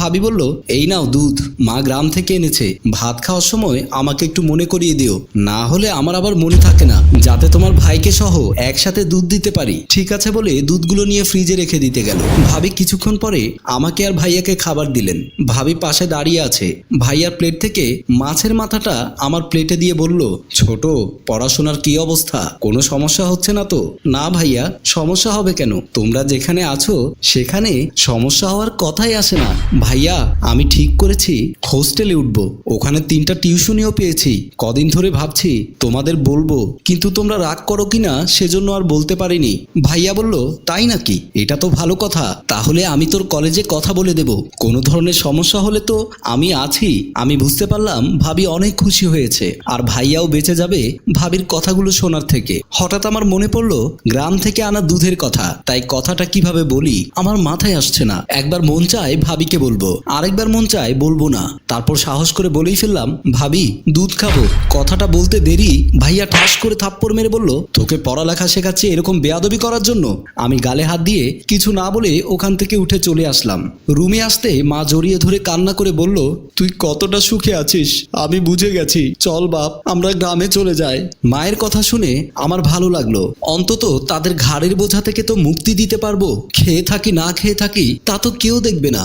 ভাবি বলল, এই নাও দুধ, মা গ্রাম থেকে এনেছে। ভাত খাওয়ার সময় আমাকে একটু মনে করিয়ে দিও, না হলে আমার আবার মনে থাকে না, যাতে তোমার ভাইকে সহ একসাথে দুধ দিতে পারি। ঠিক আছে বলে দুধগুলো নিয়ে ফ্রিজে রেখে দিতে গেল। ভাবি কিছুক্ষণ পরে আমাকে আর ভাইয়াকে খাবার দিলেন। ভাবি পাশে দাঁড়িয়ে আছে। ভাইয়ার প্লেট থেকে মাছের মাথাটা আমার প্লেটে দিয়ে বলল, ছোট, পড়াশোনার কি অবস্থা? কোনো সমস্যা হচ্ছে না তো? না ভাইয়া, সমস্যা হবে কেন? তোমরা যেখানে আছো সেখানে সমস্যা হওয়ার কথাই আসে না। ভাইয়া, আমি ঠিক করেছি হোস্টেলে উঠবো। ওখানে 3টা টিউশনিও পেয়েছি। কদিন ধরে ভাবছি তোমাদের বলবো, কিন্তু তোমরা রাগ করো কিনা সেজন্য আর বলতে পারিনি। ভাইয়া বলল, তাই নাকি? এটা তো ভালো কথা। তাহলে আমি তোর কলেজে কথা বলে দেব। কোনো ধরনের সমস্যা হলে তো আমি আছি। আমি বুঝতে পারলাম ভাবি অনেক খুশি হয়েছে, আর ভাইয়াও বেঁচে যাবে ভাবির কথাগুলো শোনার থেকে। হঠাৎ আমার মনে পড়লো গ্রাম থেকে আনা দুধের কথা। তাই কথাটা কিভাবে বলি আমার মাথায় আসছে না। একবার মন চায় ভাবিকে বলবো, আরেকবার মন চায় বলবো না। তারপর সাহস করে বলেই ফেললাম, ভাবি, দুধ খাবো। কথাটা বলতে দেরি ভাইয়া ঠাস করে থাপ্পড় মেরে বলল, তোকে পড়ালেখা শেখাচ্ছে এরকম বেয়াদবি করার জন্য? আমি গালে হাত দিয়ে কিছু না বলে ওখান থেকে উঠে চলে আসলাম। রুমে আসতে মা জড়িয়ে ধরে কান্না করে বলল, তুই কতটা সুখে আছিস আমি বুঝে গেছি। চল বাপ, আমরা গ্রামে চলে যাই। মায়ের কথা শুনে আমার ভালো লাগলো। অন্তত তাদের ঘাড়ের বোঝা থেকে তো মুক্তি দিতে পারবো। খেয়ে থাকি না খেয়ে থাকি তা তো কেউ দেখবে না।